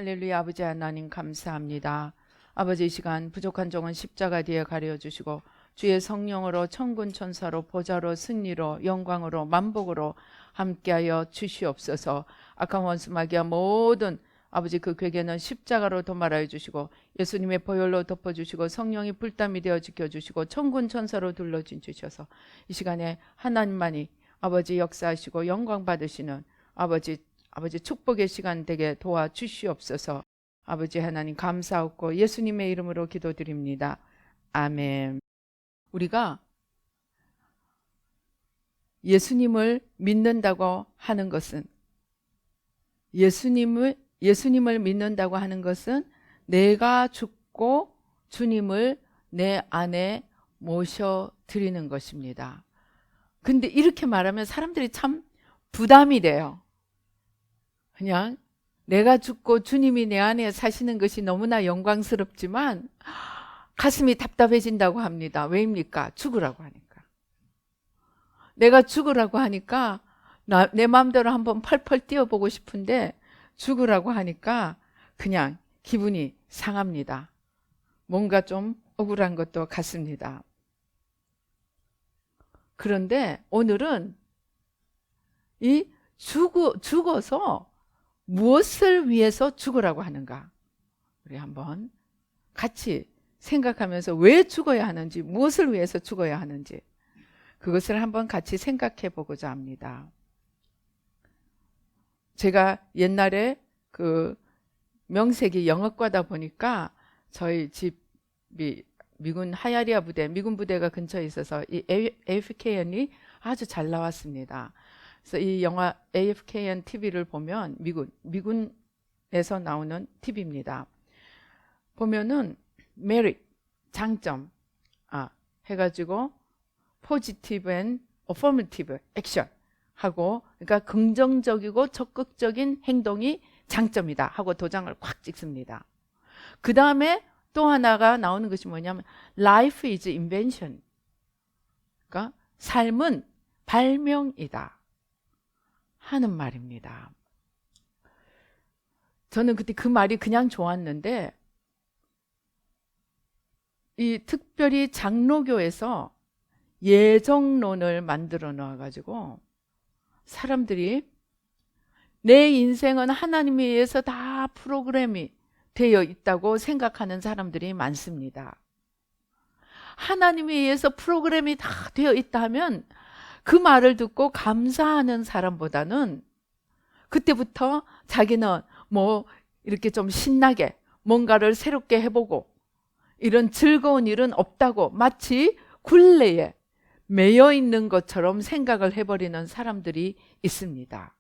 할렐루야. 아버지 하나님 감사합니다. 아버지, 이 시간 부족한 종은 십자가 뒤에 가려주시고 주의 성령으로 천군 천사로 보좌로 승리로 영광으로 만복으로 함께하여 주시옵소서. 악한 원수 마귀와 모든 아버지 그 괴계는 십자가로 도말하여 주시고 예수님의 보혈로 덮어주시고 성령이 불담이 되어 지켜주시고 천군 천사로 둘러주셔서 이 시간에 하나님만이 아버지 역사하시고 영광 받으시는 아버지 축복의 시간 되게 도와주시옵소서. 아버지 하나님 감사하고 예수님의 이름으로 기도드립니다. 아멘. 우리가 예수님을 믿는다고 하는 것은 예수님을 믿는다고 하는 것은 내가 죽고 주님을 내 안에 모셔드리는 것입니다. 근데 이렇게 말하면 사람들이 참 부담이 돼요. 그냥 내가 죽고 주님이 내 안에 사시는 것이 너무나 영광스럽지만 가슴이 답답해진다고 합니다. 왜입니까? 죽으라고 하니까. 내가 죽으라고 하니까 내 마음대로 한번 펄펄 뛰어보고 싶은데 죽으라고 하니까 그냥 기분이 상합니다. 뭔가 좀 억울한 것도 같습니다. 그런데 오늘은 이 죽어서 무엇을 위해서 죽으라고 하는가? 우리 한번 같이 생각하면서 왜 죽어야 하는지, 무엇을 위해서 죽어야 하는지 그것을 한번 같이 생각해 보고자 합니다. 제가 옛날에 그 명색이 영어과다 보니까 저희 집이 미군 하야리아 부대, 미군 부대가 근처에 있어서 이 AFKN이 아주 잘 나왔습니다. 그래서 이 영화 AFKN TV를 보면 미군에서 나오는 TV입니다. 보면은 메리트, 장점 해가지고 포지티브 앤 어포머티브 액션 하고, 그러니까 긍정적이고 적극적인 행동이 장점이다 하고 도장을 콱 찍습니다. 그 다음에 또 하나가 나오는 것이 뭐냐면 Life is invention, 그러니까 삶은 발명이다 하는 말입니다. 저는 그때 그 말이 그냥 좋았는데 이 특별히 장로교에서 예정론을 만들어 놓아가지고 사람들이 내 인생은 하나님에 의해서 다 프로그램이 되어 있다고 생각하는 사람들이 많습니다. 하나님에 의해서 프로그램이 다 되어 있다 하면 그 말을 듣고 감사하는 사람보다는 그때부터 자기는 뭐 이렇게 좀 신나게 뭔가를 새롭게 해보고 이런 즐거운 일은 없다고 마치 굴레에 매여 있는 것처럼 생각을 해버리는 사람들이 있습니다.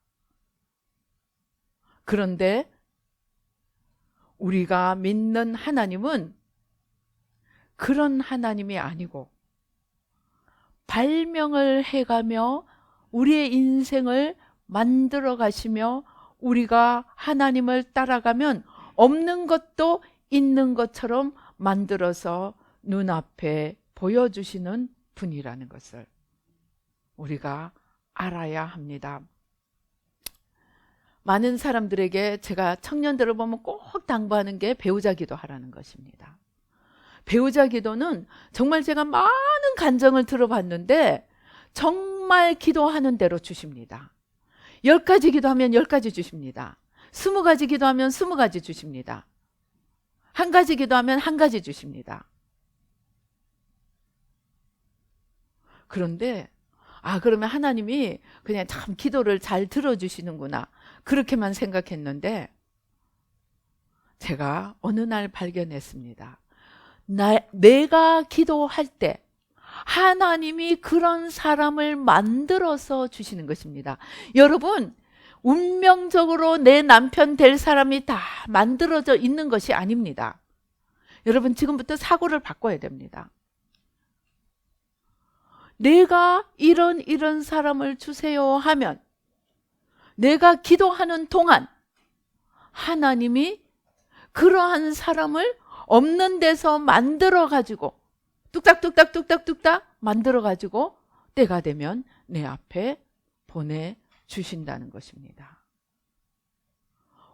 그런데 우리가 믿는 하나님은 그런 하나님이 아니고 발명을 해가며 우리의 인생을 만들어 가시며 우리가 하나님을 따라가면 없는 것도 있는 것처럼 만들어서 눈앞에 보여주시는 분이라는 것을 우리가 알아야 합니다. 많은 사람들에게 제가 청년들을 보면 꼭 당부하는 게 배우자 기도하라는 것입니다. 배우자 기도는 정말 제가 많은 간증을 들어봤는데 정말 기도하는 대로 주십니다. 10가지 기도하면 10가지 주십니다. 20가지 기도하면 20가지 주십니다. 1가지 기도하면 1가지 주십니다. 그런데 그러면 하나님이 그냥 참 기도를 잘 들어주시는구나 그렇게만 생각했는데 제가 어느 날 발견했습니다. 내가 기도할 때 하나님이 그런 사람을 만들어서 주시는 것입니다. 여러분, 운명적으로 내 남편 될 사람이 다 만들어져 있는 것이 아닙니다. 여러분, 지금부터 사고를 바꿔야 됩니다. 내가 이런 사람을 주세요 하면 내가 기도하는 동안 하나님이 그러한 사람을 없는 데서 만들어 가지고 뚝딱뚝딱 만들어 가지고 때가 되면 내 앞에 보내주신다는 것입니다.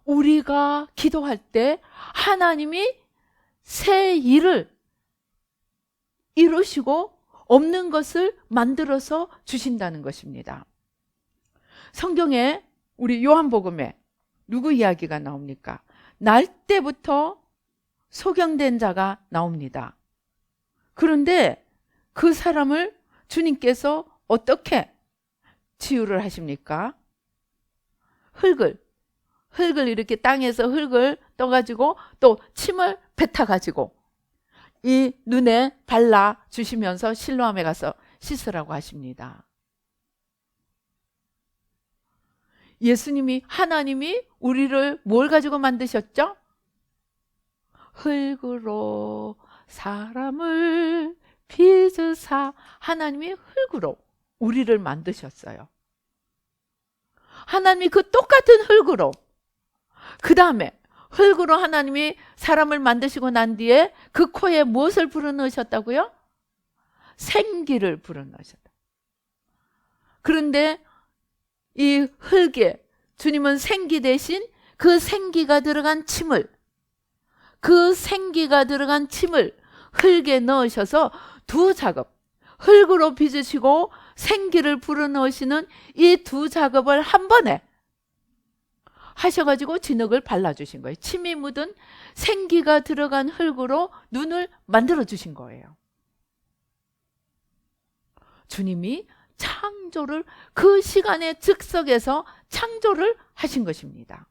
우리가 기도할 때 하나님이 새 일을 이루시고 없는 것을 만들어서 주신다는 것입니다. 성경에 우리 요한복음에 누구 이야기가 나옵니까? 날 때부터 소경된 자가 나옵니다. 그런데 그 사람을 주님께서 어떻게 치유를 하십니까? 흙을 이렇게 땅에서 흙을 떠가지고 또 침을 뱉어가지고 이 눈에 발라 주시면서 실로암에 가서 씻으라고 하십니다. 예수님이, 하나님이 우리를 뭘 가지고 만드셨죠? 흙으로 사람을 빚으사. 하나님이 흙으로 우리를 만드셨어요. 하나님이 그 똑같은 흙으로, 그 다음에 흙으로 하나님이 사람을 만드시고 난 뒤에 그 코에 무엇을 불어넣으셨다고요? 생기를 불어넣으셨다. 그런데 이 흙에 주님은 생기 대신 그 생기가 들어간 침을, 흙에 넣으셔서 두 작업, 흙으로 빚으시고 생기를 불어넣으시는 이 두 작업을 한 번에 하셔가지고 진흙을 발라주신 거예요. 침이 묻은 생기가 들어간 흙으로 눈을 만들어주신 거예요. 주님이 창조를, 그 시간의 즉석에서 창조를 하신 것입니다.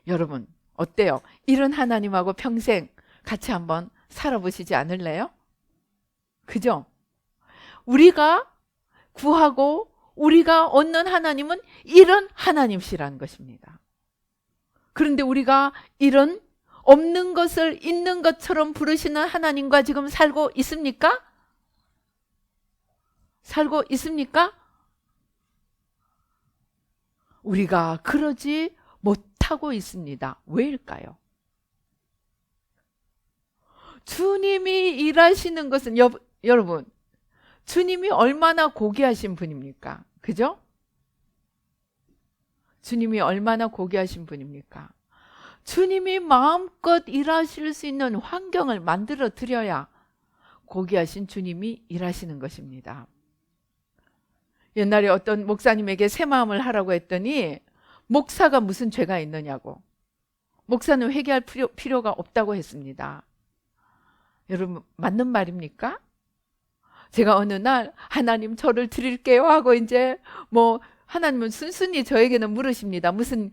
여러분 어때요? 이런 하나님하고 평생 같이 한번 살아보시지 않을래요? 그죠? 우리가 구하고 우리가 얻는 하나님은 이런 하나님이시라는 것입니다. 그런데 우리가 이런 없는 것을 있는 것처럼 부르시는 하나님과 지금 살고 있습니까? 살고 있습니까? 우리가 그러지 못하고 있습니다. 왜일까요? 주님이 일하시는 것은 여러분, 주님이 얼마나 고귀하신 분입니까? 그죠? 주님이 얼마나 고귀하신 분입니까? 주님이 마음껏 일하실 수 있는 환경을 만들어 드려야 고귀하신 주님이 일하시는 것입니다. 옛날에 어떤 목사님에게 새 마음을 하라고 했더니 목사가 무슨 죄가 있느냐고, 목사는 회개할 필요가 없다고 했습니다. 여러분 맞는 말입니까? 제가 어느 날 하나님 저를 드릴게요 하고 이제 하나님은 순순히 저에게는 물으십니다. 무슨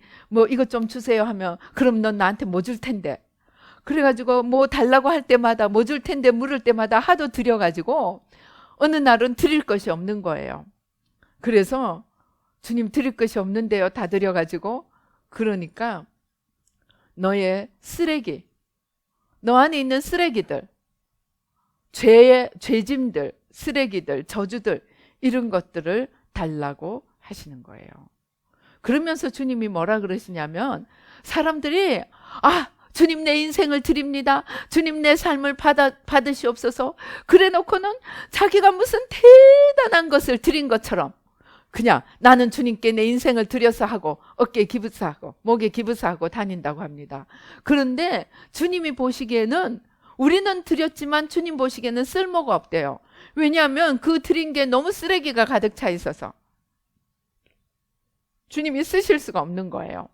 이것 좀 주세요 하면 그럼 넌 나한테 뭐 줄 텐데. 그래가지고 달라고 할 때마다 뭐 줄 텐데 물을 때마다 하도 드려가지고 어느 날은 드릴 것이 없는 거예요. 그래서 주님 드릴 것이 없는데요 다 드려가지고, 그러니까 너의 쓰레기, 너 안에 있는 쓰레기들, 죄짐들, 쓰레기들, 저주들, 이런 것들을 달라고 하시는 거예요. 그러면서 주님이 뭐라 그러시냐면, 사람들이 주님 내 인생을 드립니다, 주님 내 삶을 받으시옵소서, 그래 놓고는 자기가 무슨 대단한 것을 드린 것처럼 그냥 나는 주님께 내 인생을 드려서 하고 어깨에 기부사하고 목에 기부사하고 다닌다고 합니다. 그런데 주님이 보시기에는, 우리는 드렸지만 주님 보시기에는 쓸모가 없대요. 왜냐하면 그 드린 게 너무 쓰레기가 가득 차 있어서 주님이 쓰실 수가 없는 거예요.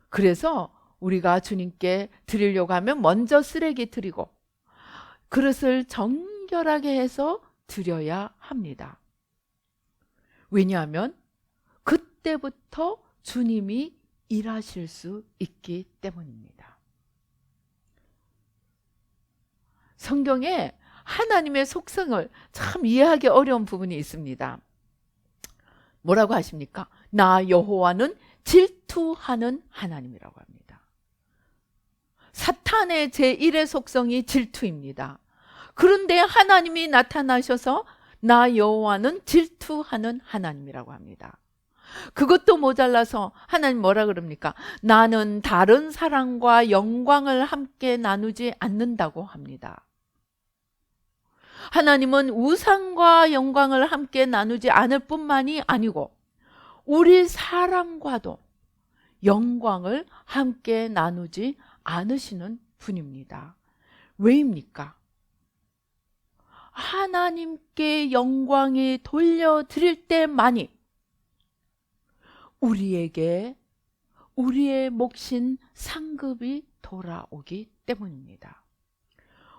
그래서 우리가 주님께 드리려고 하면 먼저 쓰레기 드리고 그릇을 정결하게 해서 드려야 합니다. 왜냐하면 그때부터 주님이 일하실 수 있기 때문입니다. 성경에 하나님의 속성을 참 이해하기 어려운 부분이 있습니다. 뭐라고 하십니까? 나 여호와는 질투하는 하나님이라고 합니다. 사탄의 제1의 속성이 질투입니다. 그런데 하나님이 나타나셔서 나 여호와는 질투하는 하나님이라고 합니다. 그것도 모자라서 하나님 뭐라 그럽니까? 나는 다른 사람과 영광을 함께 나누지 않는다고 합니다. 하나님은 우상과 영광을 함께 나누지 않을 뿐만이 아니고 우리 사람과도 영광을 함께 나누지 않으시는 분입니다. 왜입니까? 하나님께 영광이 돌려드릴 때만이 우리에게 우리의 몫인 상급이 돌아오기 때문입니다.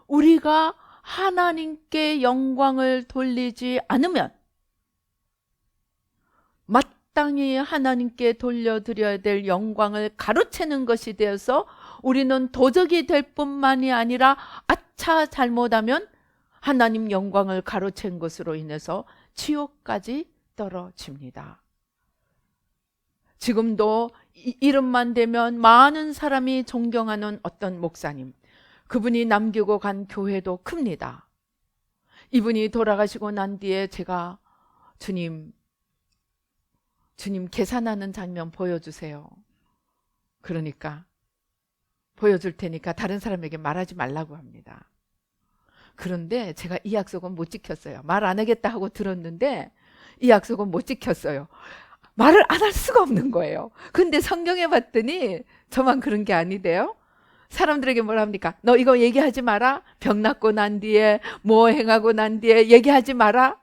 우리가 하나님께 영광을 돌리지 않으면 마땅히 하나님께 돌려드려야 될 영광을 가로채는 것이 되어서 우리는 도적이 될 뿐만이 아니라 아차 잘못하면 하나님 영광을 가로챈 것으로 인해서 지옥까지 떨어집니다. 지금도 이름만 대면 많은 사람이 존경하는 어떤 목사님, 그분이 남기고 간 교회도 큽니다. 이분이 돌아가시고 난 뒤에 제가 주님 계산하는 장면 보여주세요. 그러니까 보여줄 테니까 다른 사람에게 말하지 말라고 합니다. 그런데 제가 이 약속은 못 지켰어요. 말 안 하겠다 하고 들었는데 이 약속은 못 지켰어요. 말을 안 할 수가 없는 거예요. 근데 성경에 봤더니 저만 그런 게 아니대요. 사람들에게 뭐라 합니까? 너 이거 얘기하지 마라. 병 낫고 난 뒤에 뭐 행하고 난 뒤에 얘기하지 마라.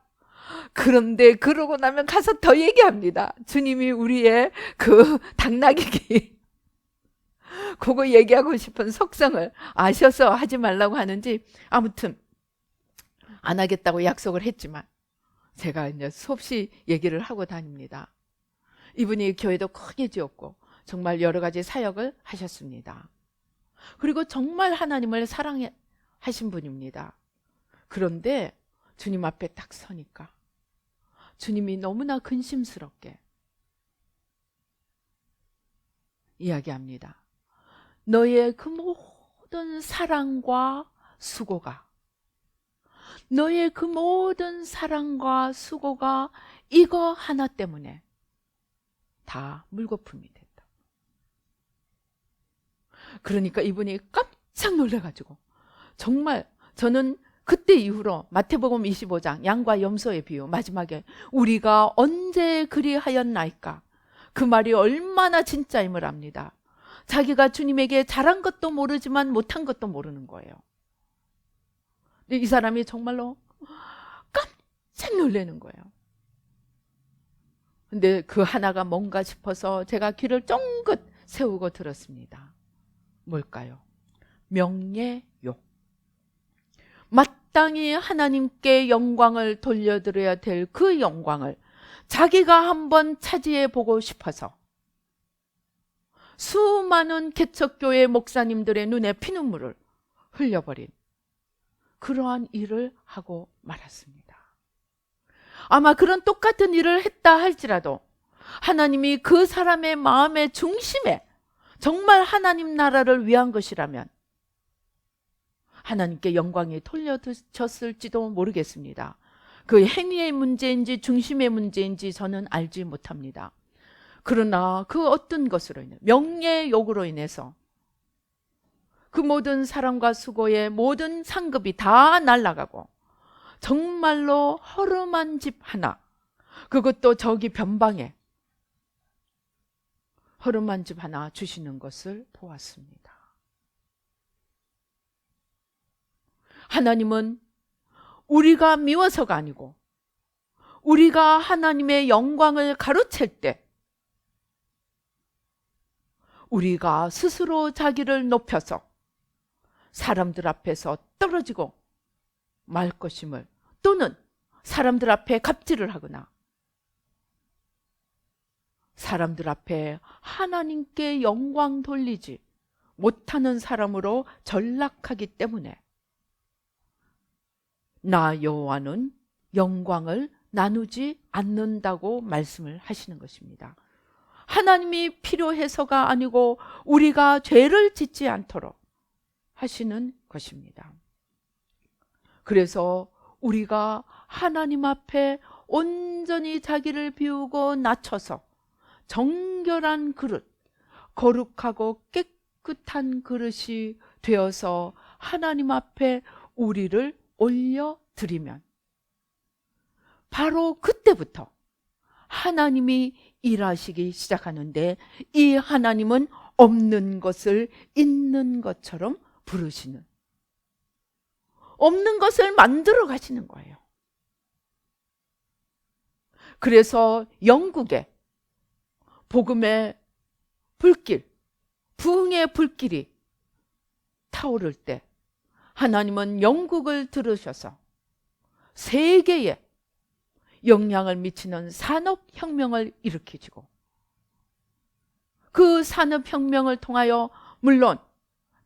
그런데 그러고 나면 가서 더 얘기합니다. 주님이 우리의 그 당나귀기 그거 얘기하고 싶은 속성을 아셔서 하지 말라고 하는지, 아무튼 안 하겠다고 약속을 했지만 제가 이제 수없이 얘기를 하고 다닙니다. 이분이 교회도 크게 지었고 정말 여러 가지 사역을 하셨습니다. 그리고 정말 하나님을 사랑하신 분입니다. 그런데 주님 앞에 딱 서니까 주님이 너무나 근심스럽게 이야기합니다. 너의 그 모든 사랑과 수고가, 너의 그 모든 사랑과 수고가 이거 하나 때문에 다 물거품이 됐다. 그러니까 이분이 깜짝 놀라가지고, 정말 저는 그때 이후로 마태복음 25장 양과 염소의 비유 마지막에 우리가 언제 그리하였나이까, 그 말이 얼마나 진짜임을 압니다. 자기가 주님에게 잘한 것도 모르지만 못한 것도 모르는 거예요. 근데 이 사람이 정말로 깜짝 놀라는 거예요. 근데 그 하나가 뭔가 싶어서 제가 귀를 쫑긋 세우고 들었습니다. 뭘까요? 명예욕. 마땅히 하나님께 영광을 돌려드려야 될 그 영광을 자기가 한번 차지해 보고 싶어서 수많은 개척교회 목사님들의 눈에 피눈물을 흘려버린 그러한 일을 하고 말았습니다. 아마 그런 똑같은 일을 했다 할지라도 하나님이 그 사람의 마음의 중심에 정말 하나님 나라를 위한 것이라면 하나님께 영광이 돌려졌을지도 모르겠습니다. 그 행위의 문제인지 중심의 문제인지 저는 알지 못합니다. 그러나 그 어떤 것으로 인해, 명예욕으로 인해서 그 모든 사랑과 수고의 모든 상급이 다 날아가고 정말로 허름한 집 하나, 그것도 저기 변방에 허름한 집 하나 주시는 것을 보았습니다. 하나님은 우리가 미워서가 아니고 우리가 하나님의 영광을 가로챌 때 우리가 스스로 자기를 높여서 사람들 앞에서 떨어지고 말 것임을, 또는 사람들 앞에 갑질을 하거나 사람들 앞에 하나님께 영광 돌리지 못하는 사람으로 전락하기 때문에 나 여호와는 영광을 나누지 않는다고 말씀을 하시는 것입니다. 하나님이 필요해서가 아니고 우리가 죄를 짓지 않도록 하시는 것입니다. 그래서 우리가 하나님 앞에 온전히 자기를 비우고 낮춰서 정결한 그릇, 거룩하고 깨끗한 그릇이 되어서 하나님 앞에 우리를 올려드리면 바로 그때부터 하나님이 일하시기 시작하는데, 이 하나님은 없는 것을 있는 것처럼 부르시는, 없는 것을 만들어 가시는 거예요. 그래서 영국에 복음의 불길, 부흥의 불길이 타오를 때 하나님은 영국을 들으셔서 세계에 영향을 미치는 산업혁명을 일으키시고, 그 산업혁명을 통하여 물론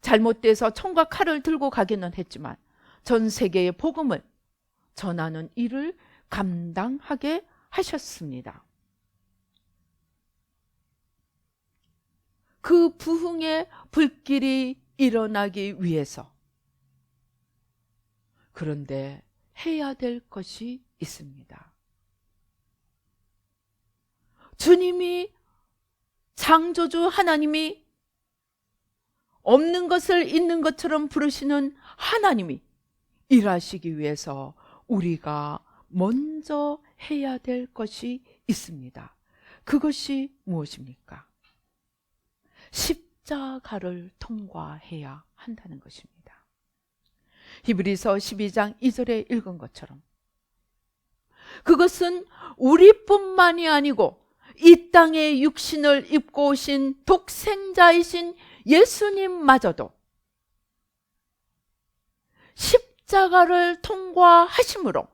잘못돼서 총과 칼을 들고 가기는 했지만 전 세계의 복음을 전하는 일을 감당하게 하셨습니다. 그 부흥의 불길이 일어나기 위해서, 그런데 해야 될 것이 있습니다. 주님이, 창조주 하나님이, 없는 것을 있는 것처럼 부르시는 하나님이 일하시기 위해서 우리가 먼저 해야 될 것이 있습니다. 그것이 무엇입니까? 십자가를 통과해야 한다는 것입니다. 히브리서 12장 2절에 읽은 것처럼 그것은 우리뿐만이 아니고 이 땅에 육신을 입고 오신 독생자이신 예수님마저도 십자가를 통과하심으로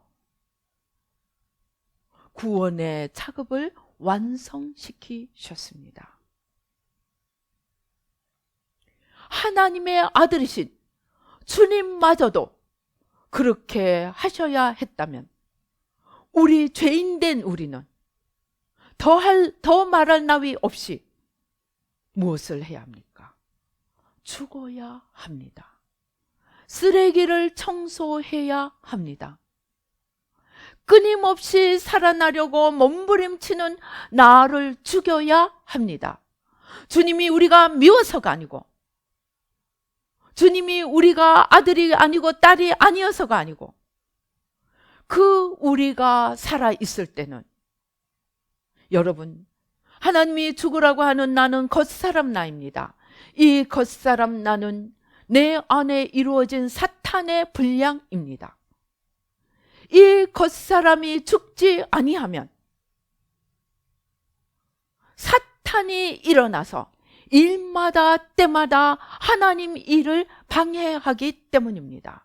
구원의 작업을 완성시키셨습니다. 하나님의 아들이신 주님마저도 그렇게 하셔야 했다면 우리 죄인된 우리는 더 말할 나위 없이 무엇을 해야 합니까? 죽어야 합니다. 쓰레기를 청소해야 합니다. 끊임없이 살아나려고 몸부림치는 나를 죽여야 합니다. 주님이 우리가 미워서가 아니고, 주님이 우리가 아들이 아니고 딸이 아니어서가 아니고, 그 우리가 살아있을 때는, 여러분, 하나님이 죽으라고 하는 나는 겉사람 나입니다. 이 겉사람 나는 내 안에 이루어진 사탄의 분량입니다. 이 겉사람이 죽지 아니하면 사탄이 일어나서 일마다 때마다 하나님 일을 방해하기 때문입니다.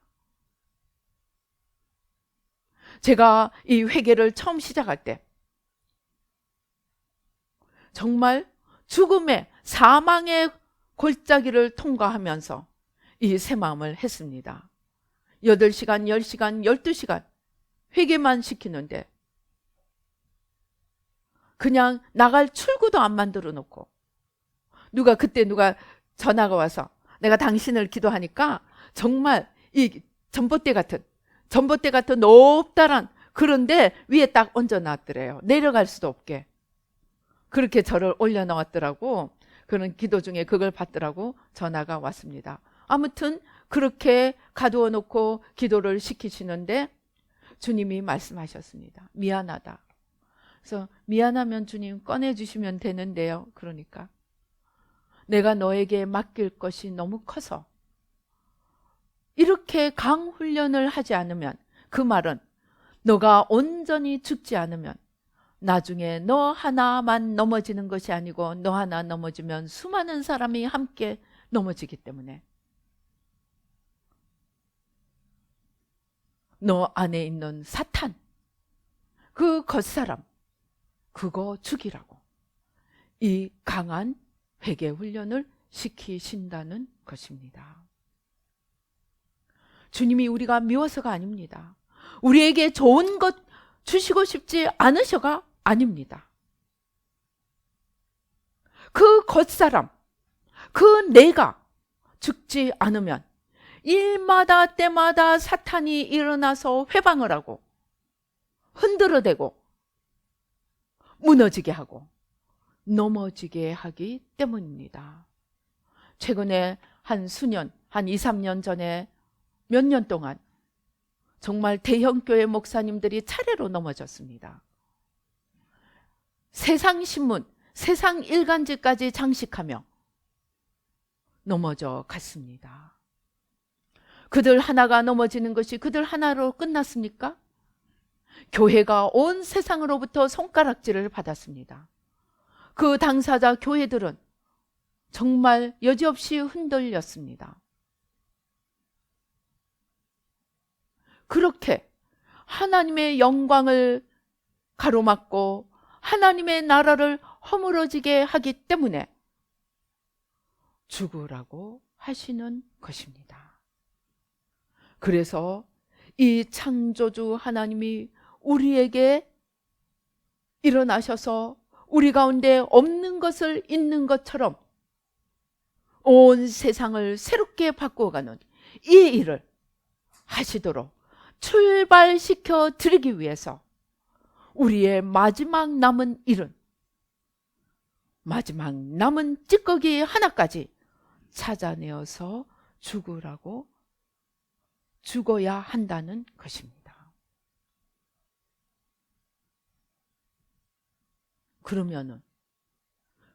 제가 이 회개를 처음 시작할 때 정말 죽음의, 사망의 골짜기를 통과하면서 이 새 마음을 했습니다. 8시간, 10시간, 12시간 회개만 시키는데 그냥 나갈 출구도 안 만들어 놓고, 누가 전화가 와서 내가 당신을 기도하니까 정말 이 전봇대 같은 높다란, 그런데 위에 딱 얹어놨더래요. 내려갈 수도 없게. 그렇게 저를 올려놓았더라고. 그런 기도 중에 그걸 받더라고 전화가 왔습니다. 아무튼 그렇게 가두어 놓고 기도를 시키시는데 주님이 말씀하셨습니다. 미안하다. 그래서 미안하면 주님 꺼내주시면 되는데요. 그러니까 내가 너에게 맡길 것이 너무 커서 이렇게 강훈련을 하지 않으면, 그 말은 너가 온전히 죽지 않으면 나중에 너 하나만 넘어지는 것이 아니고 너 하나 넘어지면 수많은 사람이 함께 넘어지기 때문에 너 안에 있는 사탄, 그 겉사람, 그거 죽이라고 이 강한 회개 훈련을 시키신다는 것입니다. 주님이 우리가 미워서가 아닙니다. 우리에게 좋은 것 주시고 싶지 않으셔가 아닙니다. 그 겉사람, 그 내가 죽지 않으면 일마다 때마다 사탄이 일어나서 회방을 하고 흔들어대고 무너지게 하고 넘어지게 하기 때문입니다. 최근에 한 2, 3년 전에 몇 년 동안 정말 대형교회 목사님들이 차례로 넘어졌습니다. 세상 신문, 세상 일간지까지 장식하며 넘어져 갔습니다. 그들 하나가 넘어지는 것이 그들 하나로 끝났습니까? 교회가 온 세상으로부터 손가락질을 받았습니다. 그 당사자 교회들은 정말 여지없이 흔들렸습니다. 그렇게 하나님의 영광을 가로막고 하나님의 나라를 허물어지게 하기 때문에 죽으라고 하시는 것입니다. 그래서 이 창조주 하나님이 우리에게 일어나셔서 우리 가운데 없는 것을 있는 것처럼 온 세상을 새롭게 바꾸어가는 이 일을 하시도록 출발시켜 드리기 위해서 우리의 마지막 남은 일은 마지막 남은 찌꺼기 하나까지 찾아내어서 죽어야 한다는 것입니다.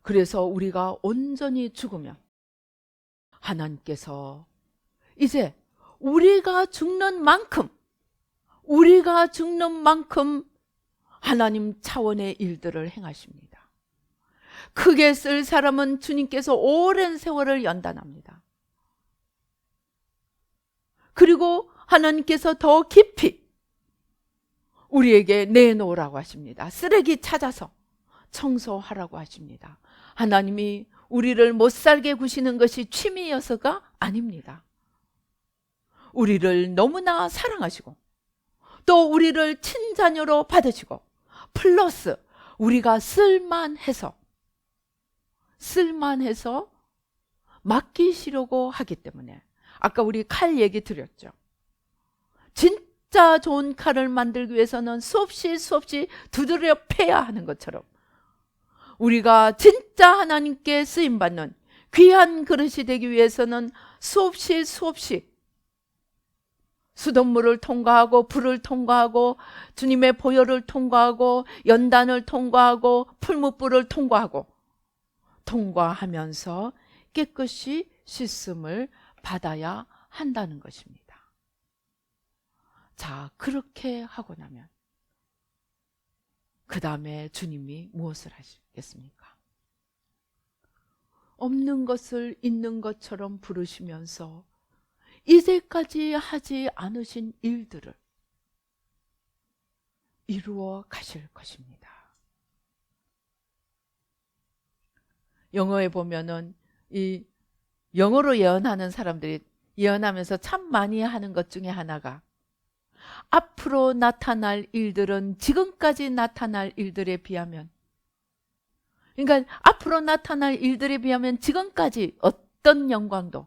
그래서 우리가 온전히 죽으면 하나님께서 이제 우리가 죽는 만큼 하나님 차원의 일들을 행하십니다. 크게 쓸 사람은 주님께서 오랜 세월을 연단합니다. 그리고 하나님께서 더 깊이 우리에게 내놓으라고 하십니다. 쓰레기 찾아서 청소하라고 하십니다. 하나님이 우리를 못 살게 구시는 것이 취미여서가 아닙니다. 우리를 너무나 사랑하시고 또 우리를 친자녀로 받으시고 플러스 우리가 쓸만해서 맡기시려고 하기 때문에 아까 우리 칼 얘기 드렸죠. 진짜 좋은 칼을 만들기 위해서는 수없이 두드려 패야 하는 것처럼 우리가 진짜 하나님께 쓰임받는 귀한 그릇이 되기 위해서는 수없이 수돗물을 통과하고 불을 통과하고 주님의 보혈을 통과하고 연단을 통과하고 풀무불을 통과하면서 깨끗이 씻음을 받아야 한다는 것입니다. 자, 그렇게 하고 나면 그 다음에 주님이 무엇을 하시겠습니까? 없는 것을 있는 것처럼 부르시면서 이제까지 하지 않으신 일들을 이루어 가실 것입니다. 영어에 보면은 이 영어로 예언하는 사람들이 예언하면서 참 많이 하는 것 중에 하나가 앞으로 나타날 일들은 지금까지 나타날 일들에 비하면, 그러니까 앞으로 나타날 일들에 비하면 지금까지 어떤 영광도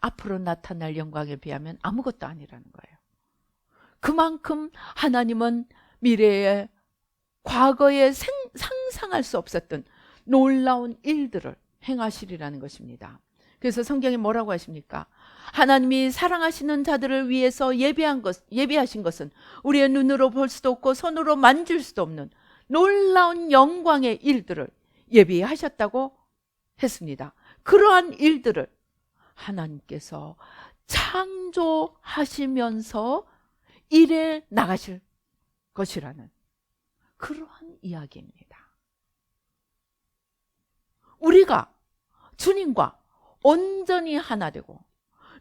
앞으로 나타날 영광에 비하면 아무것도 아니라는 거예요. 그만큼 하나님은 미래에 과거에 상상할 수 없었던 놀라운 일들을 행하시리라는 것입니다. 그래서 성경에 뭐라고 하십니까? 하나님이 사랑하시는 자들을 위해서 예비하신 것은 우리의 눈으로 볼 수도 없고 손으로 만질 수도 없는 놀라운 영광의 일들을 예비하셨다고 했습니다. 그러한 일들을 하나님께서 창조하시면서 일해 나가실 것이라는 그러한 이야기입니다. 우리가 주님과 온전히 하나 되고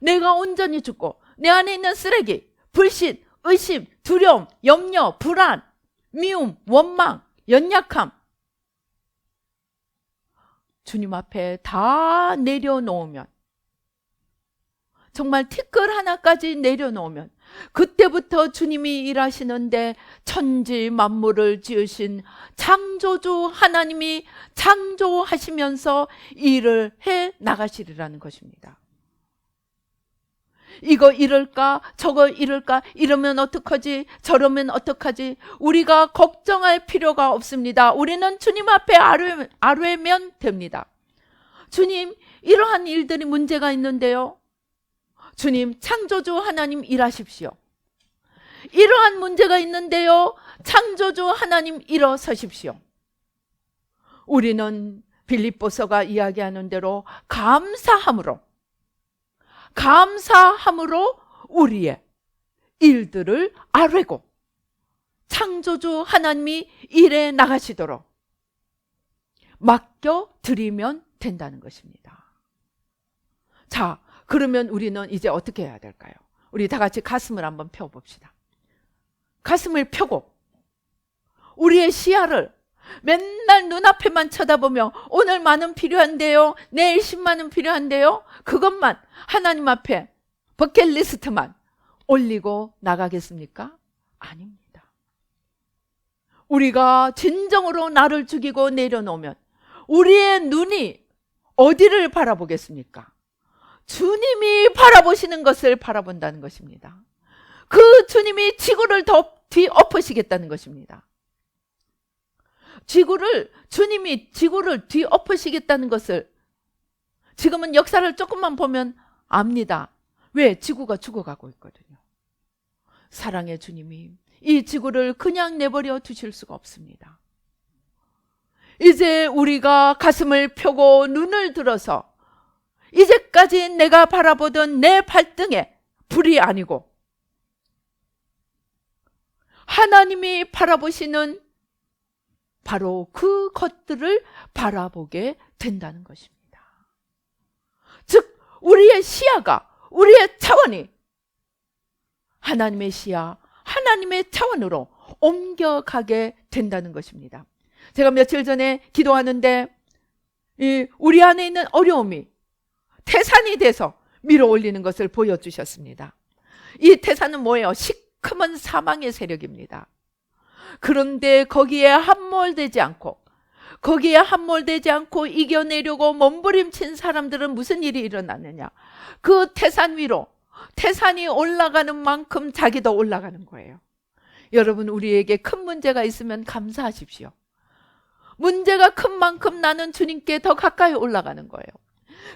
내가 온전히 죽고 내 안에 있는 쓰레기, 불신, 의심, 두려움, 염려, 불안, 미움, 원망, 연약함 주님 앞에 다 내려놓으면, 정말 티끌 하나까지 내려놓으면 그때부터 주님이 일하시는데 천지 만물을 지으신 창조주 하나님이 창조하시면서 일을 해 나가시리라는 것입니다. 이거 이럴까 저거 이럴까, 이러면 어떡하지 저러면 어떡하지, 우리가 걱정할 필요가 없습니다. 우리는 주님 앞에 아뢰면 됩니다. 주님, 이러한 일들이 문제가 있는데요, 주님, 창조주 하나님 일하십시오. 이러한 문제가 있는데요, 창조주 하나님 일어서십시오. 우리는 빌립보서가 이야기하는 대로 감사함으로 우리의 일들을 아뢰고 창조주 하나님이 일에 나가시도록 맡겨드리면 된다는 것입니다. 자, 그러면 우리는 이제 어떻게 해야 될까요? 우리 다 같이 가슴을 한번 펴봅시다. 가슴을 펴고 우리의 시야를 맨날 눈앞에만 쳐다보며 오늘 만원 필요한데요, 내일 10만원 필요한데요, 그것만 하나님 앞에 버킷리스트만 올리고 나가겠습니까? 아닙니다. 우리가 진정으로 나를 죽이고 내려놓으면 우리의 눈이 어디를 바라보겠습니까? 주님이 바라보시는 것을 바라본다는 것입니다. 그 주님이 지구를 뒤엎으시겠다는 것입니다. 주님이 지구를 뒤엎으시겠다는 것을 지금은 역사를 조금만 보면 압니다. 왜? 지구가 죽어가고 있거든요. 사랑의 주님이 이 지구를 그냥 내버려 두실 수가 없습니다. 이제 우리가 가슴을 펴고 눈을 들어서 이제까지 내가 바라보던 내 발등에 불이 아니고 하나님이 바라보시는 바로 그 것들을 바라보게 된다는 것입니다. 즉 우리의 시야가, 우리의 차원이 하나님의 시야, 하나님의 차원으로 옮겨가게 된다는 것입니다. 제가 며칠 전에 기도하는데 우리 안에 있는 어려움이 태산이 돼서 밀어 올리는 것을 보여주셨습니다. 이 태산은 뭐예요? 시커먼 사망의 세력입니다. 그런데 거기에 함몰되지 않고 이겨내려고 몸부림친 사람들은 무슨 일이 일어났느냐? 그 태산 위로 태산이 올라가는 만큼 자기도 올라가는 거예요. 여러분, 우리에게 큰 문제가 있으면 감사하십시오. 문제가 큰 만큼 나는 주님께 더 가까이 올라가는 거예요.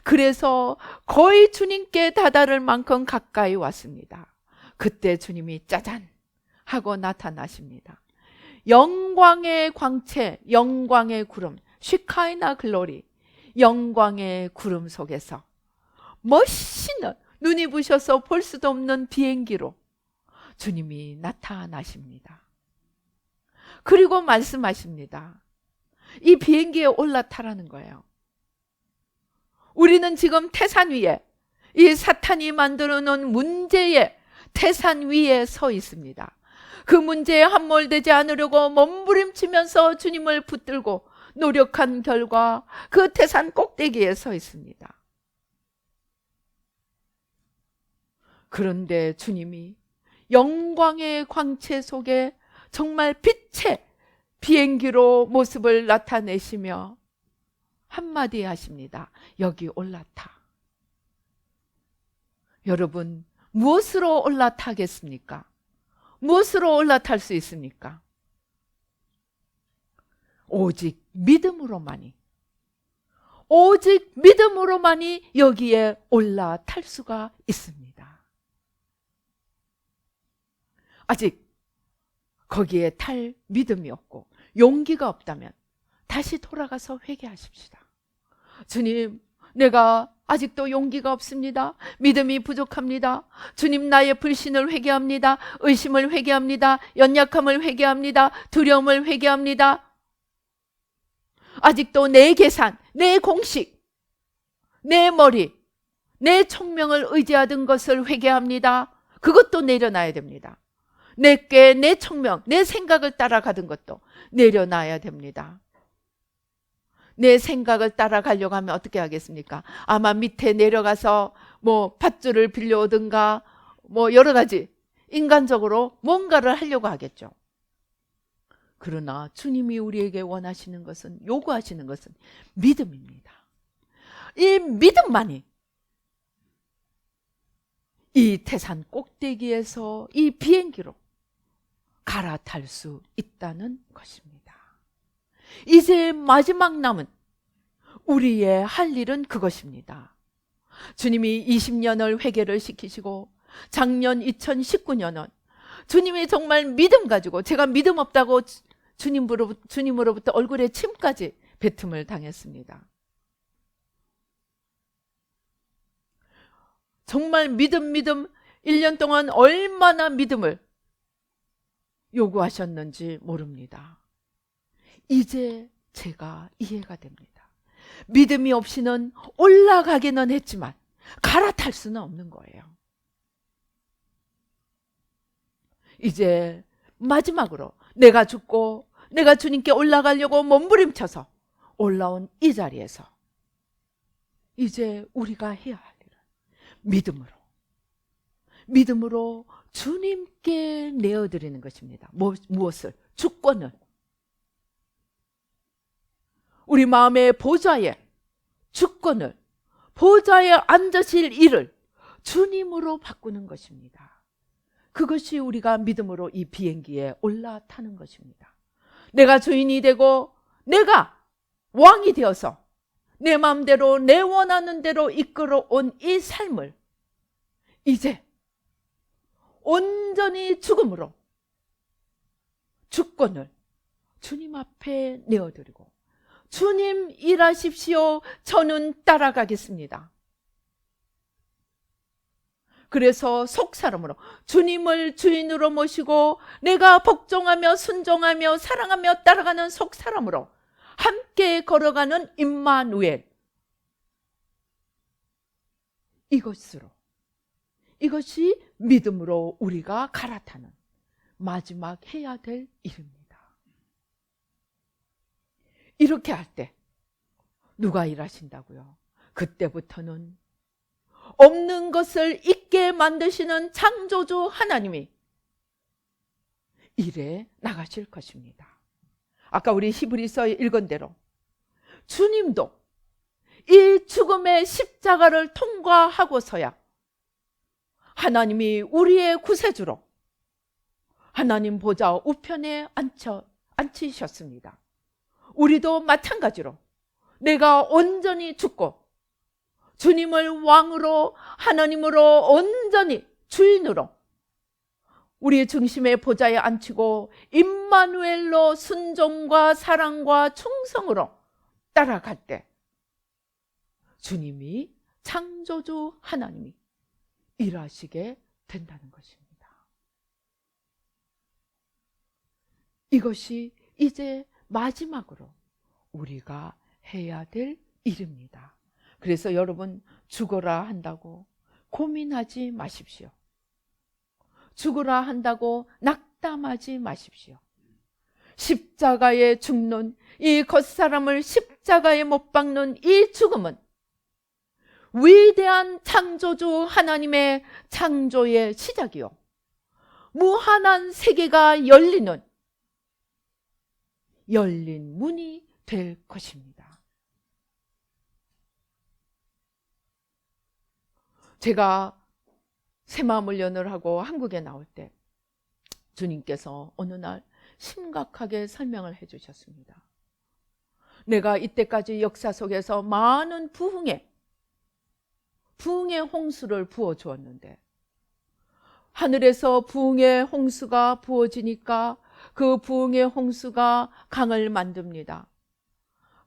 그래서 거의 주님께 다다를 만큼 가까이 왔습니다. 그때 주님이 짜잔 하고 나타나십니다. 영광의 광채, 영광의 구름, 시카이나 글로리, 영광의 구름 속에서 멋있는 눈이 부셔서 볼 수도 없는 비행기로 주님이 나타나십니다. 그리고 말씀하십니다. 이 비행기에 올라타라는 거예요. 우리는 지금 태산 위에, 이 사탄이 만들어 놓은 문제의 태산 위에 서 있습니다. 그 문제에 함몰되지 않으려고 몸부림치면서 주님을 붙들고 노력한 결과 그 태산 꼭대기에 서 있습니다. 그런데 주님이 영광의 광채 속에 정말 빛의 비행기로 모습을 나타내시며 한마디 하십니다. 여기 올라타. 여러분, 무엇으로 올라타겠습니까? 무엇으로 올라탈 수 있습니까? 오직 믿음으로만이 여기에 올라탈 수가 있습니다. 아직 거기에 탈 믿음이 없고 용기가 없다면 다시 돌아가서 회개하십시다. 주님, 내가 아직도 용기가 없습니다. 믿음이 부족합니다. 주님, 나의 불신을 회개합니다. 의심을 회개합니다. 연약함을 회개합니다. 두려움을 회개합니다. 아직도 내 계산, 내 공식, 내 머리, 내 총명을 의지하던 것을 회개합니다. 그것도 내려놔야 됩니다. 내게 내 총명, 내 생각을 따라가던 것도 내려놔야 됩니다. 내 생각을 따라가려고 하면 어떻게 하겠습니까? 아마 밑에 내려가서 밧줄을 빌려오든가 여러 가지 인간적으로 뭔가를 하려고 하겠죠. 그러나 주님이 우리에게 원하시는 것은, 요구하시는 것은 믿음입니다. 이 믿음만이 이 태산 꼭대기에서 이 비행기로 갈아탈 수 있다는 것입니다. 이제 마지막 남은 우리의 할 일은 그것입니다. 주님이 20년을 회개를 시키시고 작년 2019년은 주님이 정말 믿음 가지고, 제가 믿음 없다고 주님으로부터 얼굴에 침까지 뱉음을 당했습니다. 정말 믿음 1년 동안 얼마나 믿음을 요구하셨는지 모릅니다. 이제 제가 이해가 됩니다. 믿음이 없이는 올라가기는 했지만 갈아탈 수는 없는 거예요. 이제 마지막으로 내가 죽고 내가 주님께 올라가려고 몸부림쳐서 올라온 이 자리에서 이제 우리가 해야 할 일은 믿음으로 주님께 내어드리는 것입니다. 무엇을? 주권을. 우리 마음의 보좌에 주권을, 보좌에 앉으실 일을 주님으로 바꾸는 것입니다. 그것이 우리가 믿음으로 이 비행기에 올라타는 것입니다. 내가 주인이 되고 내가 왕이 되어서 내 마음대로 내 원하는 대로 이끌어온 이 삶을 이제 온전히 죽음으로 주권을 주님 앞에 내어드리고 주님 일하십시오. 저는 따라가겠습니다. 그래서 속사람으로 주님을 주인으로 모시고 내가 복종하며 순종하며 사랑하며 따라가는 속사람으로 함께 걸어가는 임마누엘. 이것이 믿음으로 우리가 갈아타는 마지막 해야 될 일입니다. 이렇게 할 때 누가 일하신다고요? 그때부터는 없는 것을 있게 만드시는 창조주 하나님이 일에 나가실 것입니다. 아까 우리 히브리서 읽은 대로 주님도 이 죽음의 십자가를 통과하고서야 하나님이 우리의 구세주로 하나님 보좌 우편에 앉히셨습니다. 우리도 마찬가지로 내가 온전히 죽고 주님을 왕으로 하나님으로 온전히 주인으로 우리의 중심의 보좌에 앉히고 임마누엘로 순종과 사랑과 충성으로 따라갈 때 주님이 창조주 하나님이 일하시게 된다는 것입니다. 이것이 이제 마지막으로 우리가 해야 될 일입니다. 그래서 여러분 죽어라 한다고 고민하지 마십시오. 죽으라 한다고 낙담하지 마십시오. 십자가에 죽는 이 겉사람을 십자가에 못 박는 이 죽음은 위대한 창조주 하나님의 창조의 시작이요 무한한 세계가 열린 문이 될 것입니다. 제가 새마음을 연을하고 한국에 나올 때 주님께서 어느 날 심각하게 설명을 해주셨습니다. 내가 이때까지 역사 속에서 많은 부흥의 홍수를 부어주었는데 하늘에서 부흥의 홍수가 부어지니까 그 부흥의 홍수가 강을 만듭니다.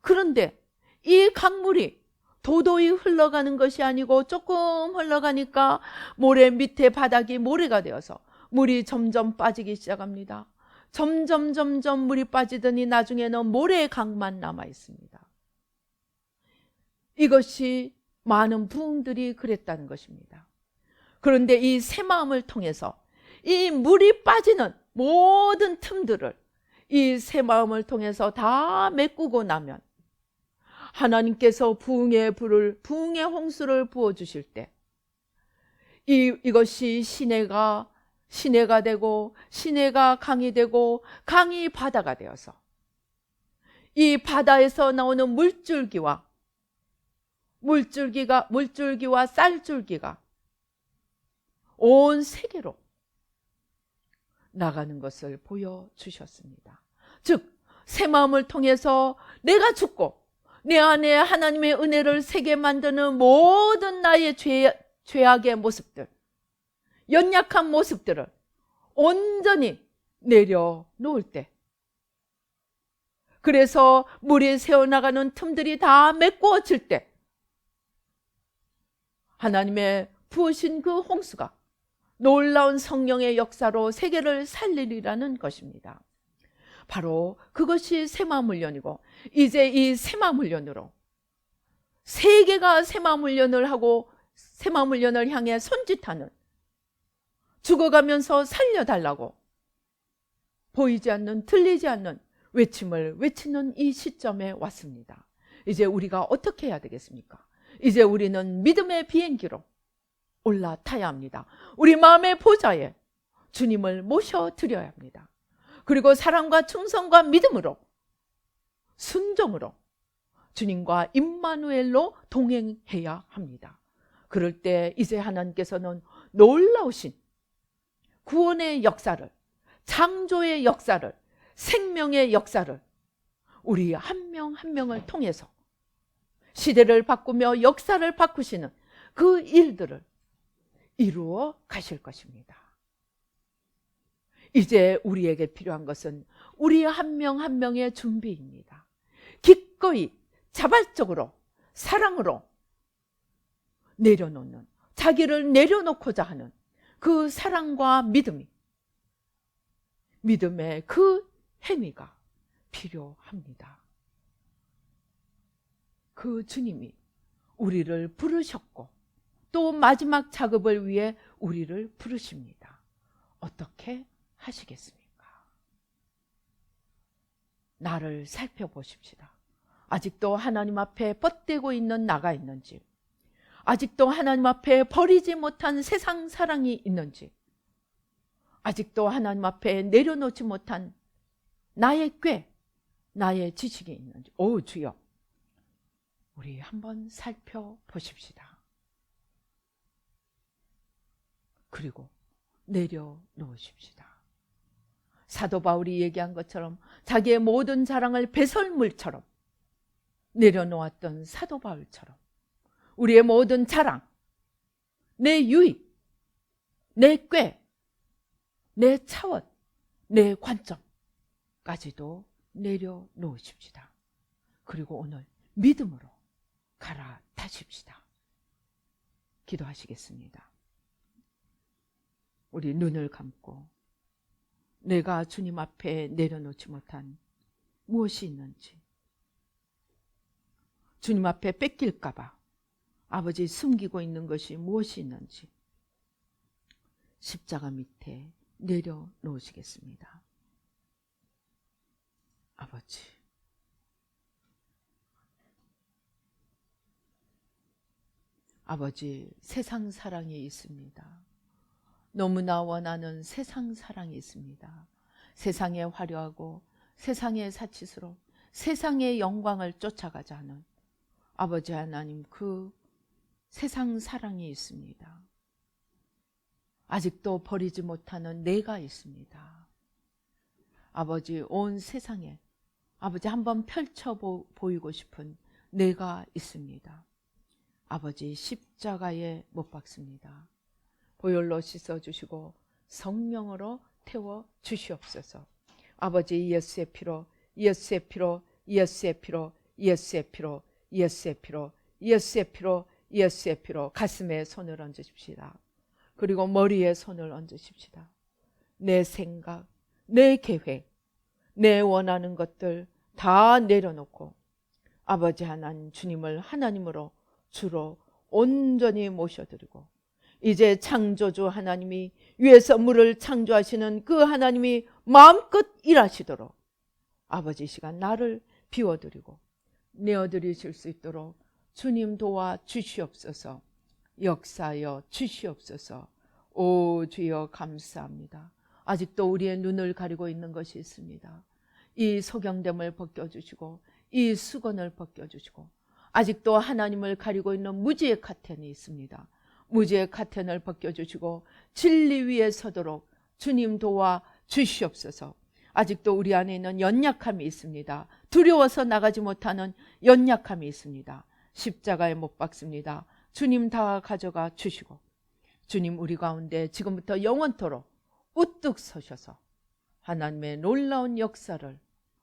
그런데 이 강물이 도도히 흘러가는 것이 아니고 조금 흘러가니까 모래 밑에 바닥이 모래가 되어서 물이 점점 빠지기 시작합니다. 점점 물이 빠지더니 나중에는 모래의 강만 남아 있습니다. 이것이 많은 부흥들이 그랬다는 것입니다. 그런데 이 새마음을 통해서 이 물이 빠지는 모든 틈들을 이 새마음을 통해서 다 메꾸고 나면 하나님께서 부흥의 홍수를 부어주실 때 이것이 시내가 되고 시내가 강이 되고 강이 바다가 되어서 이 바다에서 나오는 물줄기와 쌀줄기가 온 세계로 나가는 것을 보여주셨습니다. 즉 새마음을 통해서 내가 죽고 내 안에 하나님의 은혜를 새게 만드는 모든 나의 죄악의 모습들, 연약한 모습들을 온전히 내려놓을 때 그래서 물이 새어나가는 틈들이 다 메꾸어질 때 하나님의 부으신 그 홍수가 놀라운 성령의 역사로 세계를 살리리라는 것입니다. 바로 그것이 새마을훈련이고, 이제 이 새마을훈련으로 세계가 새마을훈련을 하고 새마을훈련을 향해 손짓하는, 죽어가면서 살려달라고 보이지 않는, 들리지 않는 외침을 외치는 이 시점에 왔습니다. 이제 우리가 어떻게 해야 되겠습니까? 이제 우리는 믿음의 비행기로 올라타야 합니다. 우리 마음의 보좌에 주님을 모셔드려야 합니다. 그리고 사랑과 충성과 믿음으로, 순종으로 주님과 임마누엘로 동행해야 합니다. 그럴 때 이제 하나님께서는 놀라우신 구원의 역사를, 창조의 역사를, 생명의 역사를 우리 한 명 한 명을 통해서 시대를 바꾸며 역사를 바꾸시는 그 일들을 이루어 가실 것입니다. 이제 우리에게 필요한 것은 우리 한 명 한 명의 준비입니다. 기꺼이 자발적으로 사랑으로 내려놓는, 자기를 내려놓고자 하는 그 사랑과 믿음의 그 행위가 필요합니다. 그 주님이 우리를 부르셨고 또 마지막 작업을 위해 우리를 부르십니다. 어떻게 하시겠습니까? 나를 살펴보십시다. 아직도 하나님 앞에 뻗대고 있는 나가 있는지, 아직도 하나님 앞에 버리지 못한 세상 사랑이 있는지, 아직도 하나님 앞에 내려놓지 못한 나의 꾀, 나의 지식이 있는지, 오 주여, 우리 한번 살펴보십시다. 그리고 내려놓으십시다. 사도 바울이 얘기한 것처럼 자기의 모든 자랑을 배설물처럼 내려놓았던 사도 바울처럼 우리의 모든 자랑, 내 유익, 내 꾀, 내 차원, 내 관점까지도 내려놓으십시다. 그리고 오늘 믿음으로 갈아타십시다. 기도하시겠습니다. 우리 눈을 감고 내가 주님 앞에 내려놓지 못한 무엇이 있는지, 주님 앞에 뺏길까 봐 아버지 숨기고 있는 것이 무엇이 있는지 십자가 밑에 내려놓으시겠습니다. 아버지, 세상 사랑이 있습니다. 너무나 원하는 세상 사랑이 있습니다. 세상에 화려하고 세상의 사치스러워 세상의 영광을 쫓아가자 하는 아버지 하나님, 그 세상 사랑이 있습니다. 아직도 버리지 못하는 내가 있습니다. 아버지, 온 세상에 아버지 한번 펼쳐 보이고 싶은 내가 있습니다. 아버지, 십자가에 못 박습니다. 보혈로 씻어주시고 성령으로 태워주시옵소서. 아버지, 예수의 피로, 예수의 피로, 예수의 피로, 예수의 피로, 예수의 피로, 예수의 피로, 예수의 피로 가슴에 손을 얹으십시다. 그리고 머리에 손을 얹으십시다. 내 생각, 내 계획, 내 원하는 것들 다 내려놓고 아버지 하나님, 주님을 하나님으로 주로 온전히 모셔드리고, 이제 창조주 하나님이 위에서 물을 창조하시는 그 하나님이 마음껏 일하시도록 아버지 시간 나를 비워드리고 내어드리실 수 있도록 주님 도와 주시옵소서. 역사여 주시옵소서. 오 주여, 감사합니다. 아직도 우리의 눈을 가리고 있는 것이 있습니다. 이 소경됨을 벗겨주시고 이 수건을 벗겨주시고, 아직도 하나님을 가리고 있는 무지의 카텐이 있습니다. 무지의 카텐을 벗겨주시고 진리 위에 서도록 주님 도와 주시옵소서. 아직도 우리 안에 있는 연약함이 있습니다. 두려워서 나가지 못하는 연약함이 있습니다. 십자가에 못 박습니다. 주님 다 가져가 주시고, 주님 우리 가운데 지금부터 영원토록 우뚝 서셔서 하나님의 놀라운 역사를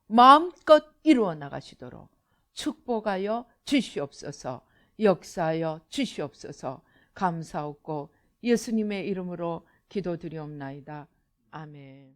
마음껏 이루어 나가시도록 축복하여 주시옵소서. 역사하여 주시옵소서. 감사하고 예수님의 이름으로 기도드리옵나이다. 아멘.